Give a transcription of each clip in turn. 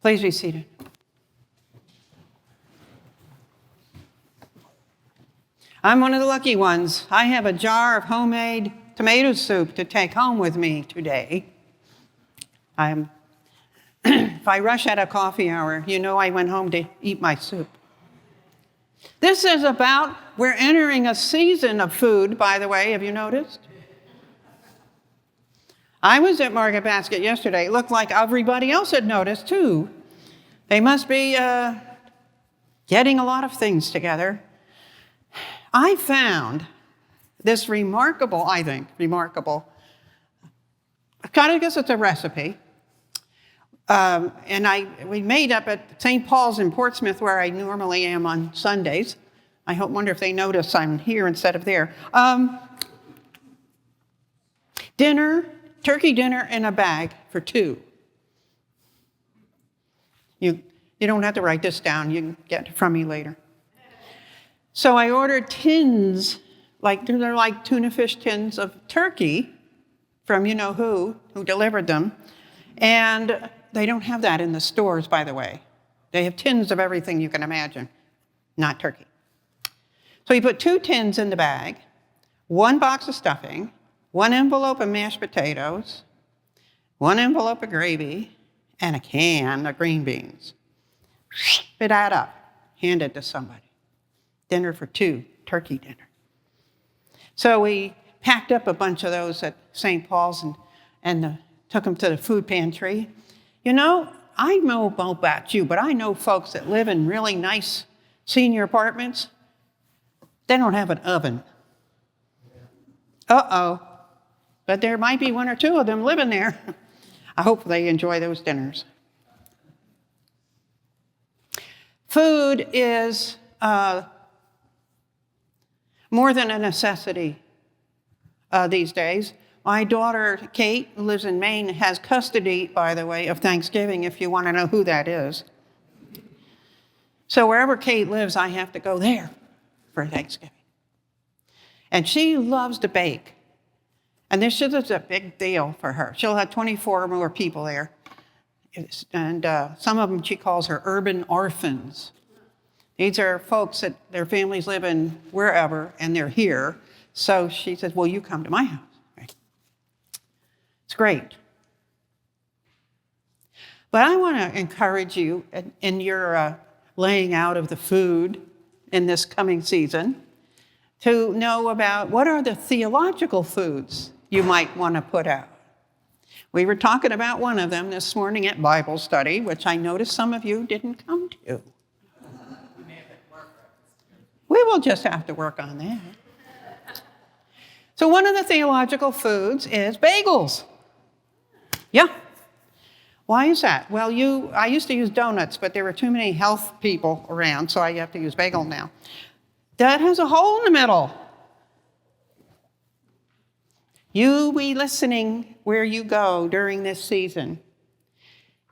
Please be seated. I'm one of the lucky ones. I have a jar of homemade tomato soup to take home with me today. If I rush at a coffee hour, you know I went home to eat my soup. This is about, we're entering a season of food, by the way, have you noticed? I was at Market Basket yesterday. It looked like everybody else had noticed, too. They must be getting a lot of things together. I found this remarkable, I guess it's a recipe. We made up at St. Paul's in Portsmouth, where I normally am on Sundays. I wonder if they notice I'm here instead of there. Turkey dinner in a bag for two. You don't have to write this down. You can get it from me later. So I ordered tins, they're like tuna fish tins of turkey from you-know-who delivered them. And they don't have that in the stores, by the way. They have tins of everything you can imagine, not turkey. So you put 2 tins in the bag, 1 box of stuffing, 1 envelope of mashed potatoes, 1 envelope of gravy, and a can of green beans. Spit that up, hand it to somebody. Dinner for 2, turkey dinner. So we packed up a bunch of those at St. Paul's and took them to the food pantry. I know about you, but I know folks that live in really nice senior apartments. They don't have an oven. Uh-oh. But there might be 1 or 2 of them living there. I hope they enjoy those dinners. Food is more than a necessity these days. My daughter, Kate, who lives in Maine, has custody, by the way, of Thanksgiving, if you want to know who that is. So wherever Kate lives, I have to go there for Thanksgiving. And she loves to bake. And this is a big deal for her. She'll have 24 or more people there. And some of them she calls her urban orphans. These are folks that their families live in wherever, and they're here. So she says, well, you come to my house. It's great. But I want to encourage you in your laying out of the food in this coming season to know about what are the theological foods you might want to put out. We were talking about one of them this morning at Bible study, which I noticed some of you didn't come to. We will just have to work on that. So one of the theological foods is bagels. Yeah. Why is that? Well, I used to use donuts, but there were too many health people around, so I have to use bagel now. That has a hole in the middle. You be listening where you go during this season.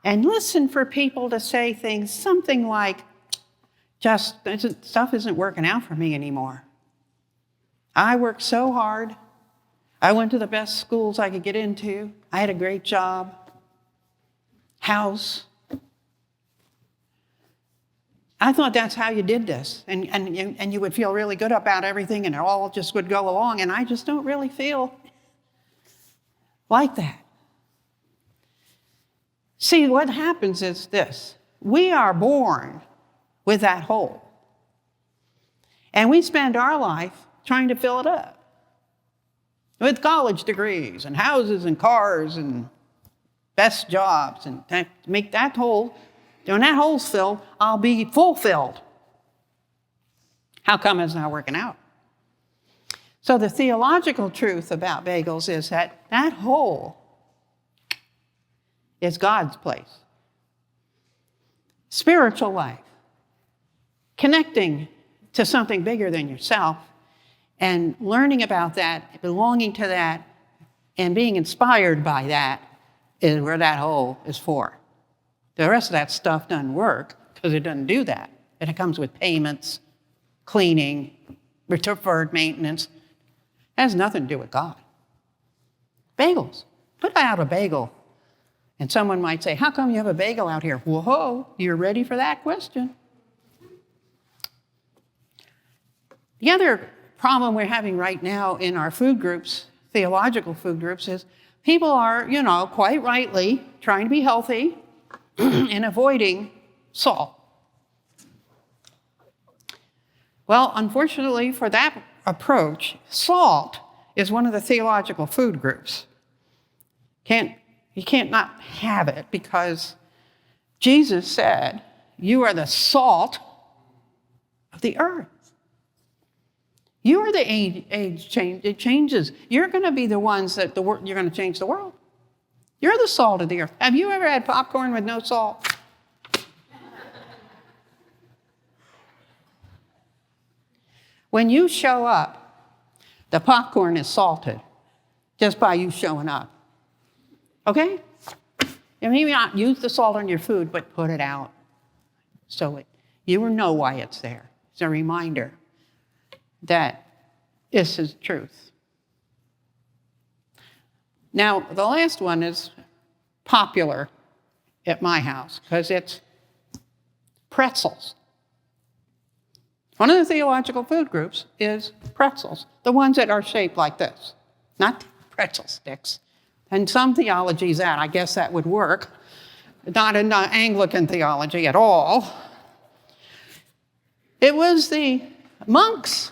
And listen for people to say things, something like, stuff isn't working out for me anymore. I worked so hard. I went to the best schools I could get into. I had a great job, house. I thought that's how you did this. And you would feel really good about everything, and it all just would go along. And I just don't really feel like that. See, what happens is this. We are born with that hole. And we spend our life trying to fill it up with college degrees and houses and cars and best jobs. And to make that hole, when that hole's filled, I'll be fulfilled. How come it's not working out? So the theological truth about bagels is that hole is God's place. Spiritual life, connecting to something bigger than yourself, and learning about that, belonging to that, and being inspired by that is where that hole is for. The rest of that stuff doesn't work because it doesn't do that. And it comes with payments, cleaning, deferred maintenance. It has nothing to do with God. Bagels. Put out a bagel And someone might say, how come you have a bagel out here? Whoa, you're ready for that question. The other problem we're having right now in our food groups, theological food groups, is people are, quite rightly trying to be healthy and avoiding salt. Well, unfortunately for that approach, salt is one of the theological food groups. You can't not have it because Jesus said, you are the salt of the earth. You are the age change. It changes. You're going to be the ones that you're going to change the world. You're the salt of the earth. Have you ever had popcorn with no salt? When you show up, the popcorn is salted just by you showing up. Okay? And maybe not use the salt on your food, but put it out so you will know why it's there. It's a reminder that this is truth. Now, the last one is popular at my house because it's pretzels. One of the theological food groups is pretzels, the ones that are shaped like this, not pretzel sticks. And some theologies I guess that would work, not in Anglican theology at all. It was the monks'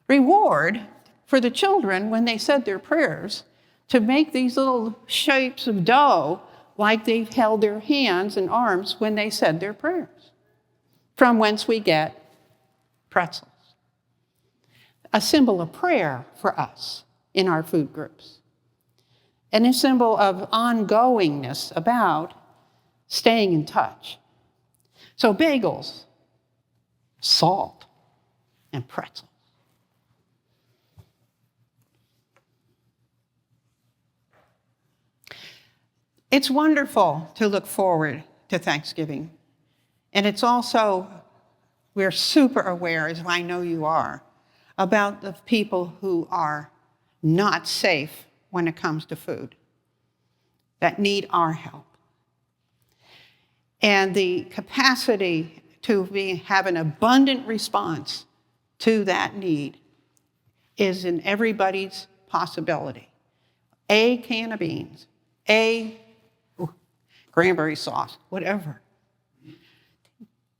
reward for the children when they said their prayers to make these little shapes of dough like they held their hands and arms when they said their prayers, from whence we get pretzels. A symbol of prayer for us in our food groups. And a symbol of ongoingness about staying in touch. So bagels, salt, and pretzels. It's wonderful to look forward to Thanksgiving. And it's also, we're super aware, as I know you are, about the people who are not safe when it comes to food, that need our help. And the capacity to have an abundant response to that need is in everybody's possibility. A can of beans, cranberry sauce, whatever.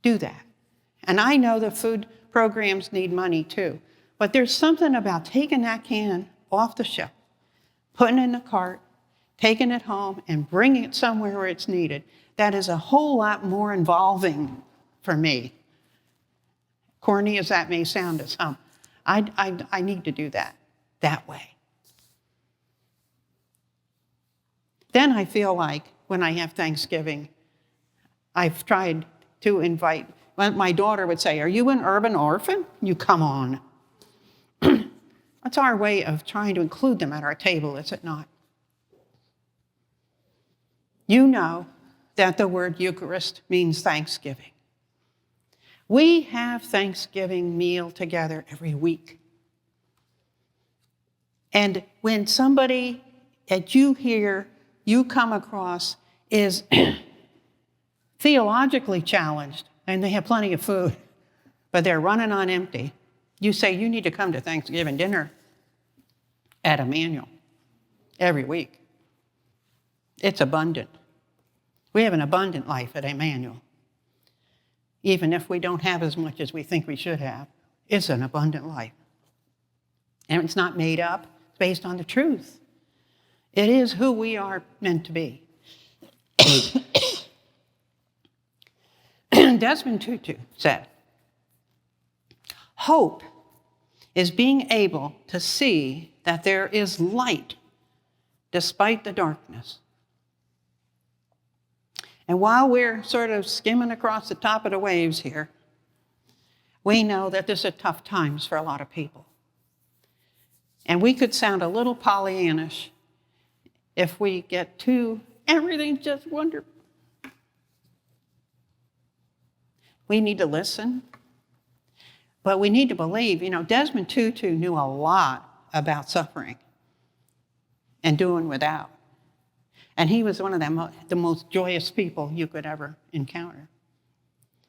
Do that. And I know the food programs need money too, but there's something about taking that can off the shelf, putting it in a cart, taking it home, and bringing it somewhere where it's needed. That is a whole lot more involving for me. Corny as that may sound to some, I need to do that way. Then I feel like when I have Thanksgiving, I've tried to invite, my daughter would say, are you an urban orphan? You come on. That's our way of trying to include them at our table, is it not? You know that the word Eucharist means Thanksgiving. We have Thanksgiving meal together every week. And when somebody that you come across is theologically challenged, and they have plenty of food, but they're running on empty, you say, you need to come to Thanksgiving dinner at Emmanuel every week. It's abundant. We have an abundant life at Emmanuel. Even if we don't have as much as we think we should have, it's an abundant life. And it's not made up, it's based on the truth. It is who we are meant to be. Desmond Tutu said, hope is being able to see that there is light despite the darkness. And while we're sort of skimming across the top of the waves here, we know that this is tough times for a lot of people. And we could sound a little Pollyannish if we get too, everything's just wonderful. We need to listen, but we need to believe. Desmond Tutu knew a lot about suffering and doing without. And he was one of the most joyous people you could ever encounter.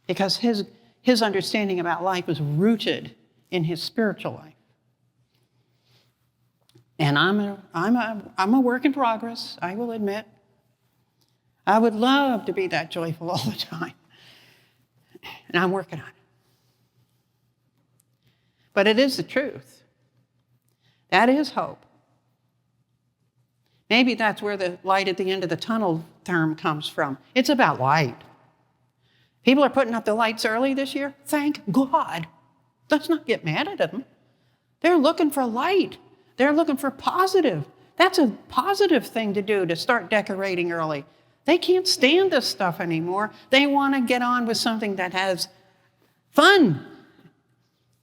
Because his understanding about life was rooted in his spiritual life. And I'm a work in progress, I will admit. I would love to be that joyful all the time. And I'm working on it. But it is the truth. That is hope. Maybe that's where the light at the end of the tunnel term comes from. It's about light. People are putting up the lights early this year. Thank God. Let's not get mad at them. They're looking for light. They're looking for positive. That's a positive thing to do, to start decorating early. They can't stand this stuff anymore. They want to get on with something that has fun,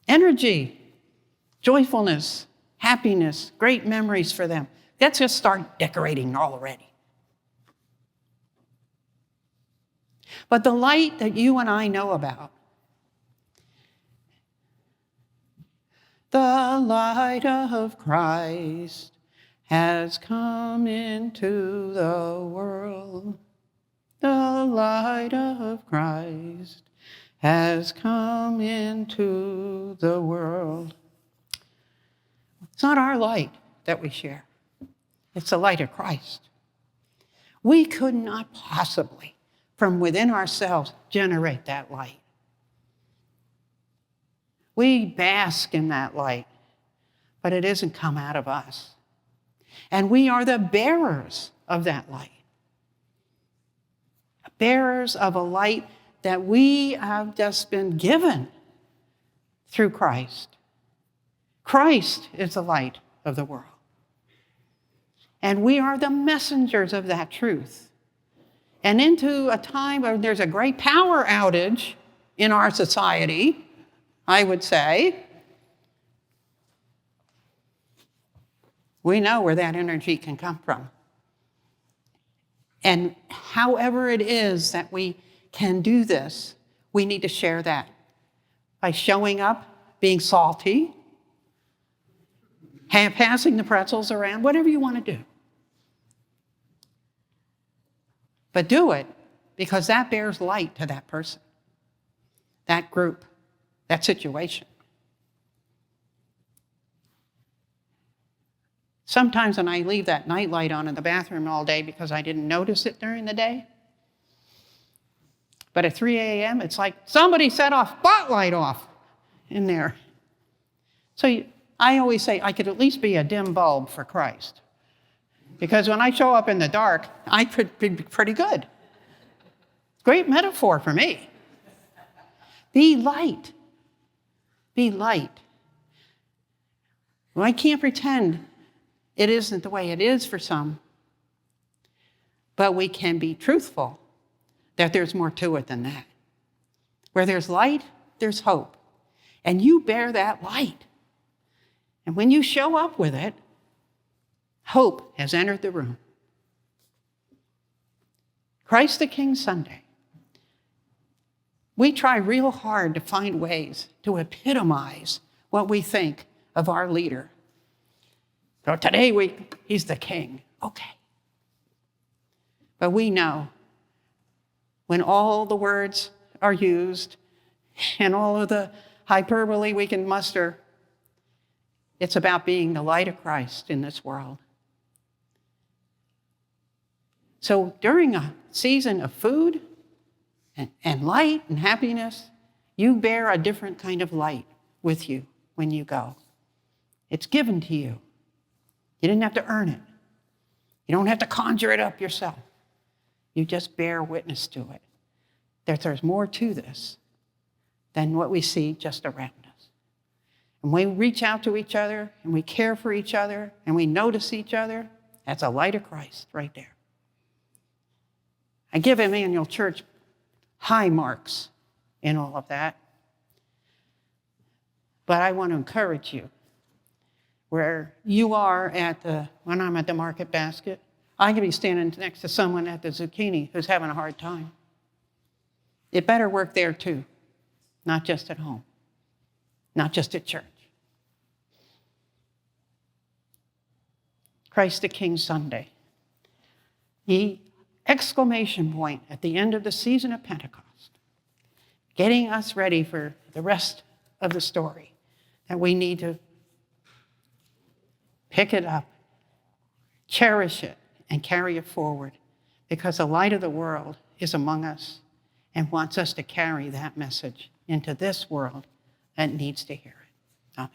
energy, joyfulness, happiness, great memories for them. Let's just start decorating already. But the light that you and I know about, the light of Christ has come into the world. The light of Christ has come into the world. It's not our light that we share. It's the light of Christ. We could not possibly, from within ourselves, generate that light. We bask in that light, but it doesn't come out of us. And we are the bearers of that light. Bearers of a light that we have just been given through Christ. Christ is the light of the world. And we are the messengers of that truth. And into a time where there's a great power outage in our society, I would say, we know where that energy can come from. And however it is that we can do this, we need to share that by showing up, being salty, passing the pretzels around, whatever you want to do. But do it because that bears light to that person, that group, that situation. Sometimes when I leave that night light on in the bathroom all day because I didn't notice it during the day, but at 3 a.m., it's like somebody set a spotlight off in there. So I always say I could at least be a dim bulb for Christ. Because when I show up in the dark, I could be pretty good. Great metaphor for me. Be light. Be light. Well, I can't pretend it isn't the way it is for some, but we can be truthful that there's more to it than that. Where there's light, there's hope. And you bear that light. And when you show up with it, hope has entered the room. Christ the King Sunday. We try real hard to find ways to epitomize what we think of our leader. So today he's the king. Okay. But we know when all the words are used and all of the hyperbole we can muster, it's about being the light of Christ in this world. So during a season of food and light and happiness, you bear a different kind of light with you when you go. It's given to you. You didn't have to earn it. You don't have to conjure it up yourself. You just bear witness to it. That there's more to this than what we see just around us. And when we reach out to each other and we care for each other and we notice each other, that's a light of Christ right there. I give Emmanuel Church high marks in all of that. But I want to encourage you, where you are when I'm at the market basket, I could be standing next to someone at the zucchini who's having a hard time. It better work there too, not just at home, not just at church. Christ the King Sunday. the exclamation point at the end of the season of Pentecost, getting us ready for the rest of the story, that we need to pick it up, cherish it, and carry it forward, because the light of the world is among us and wants us to carry that message into this world that needs to hear it. Amen.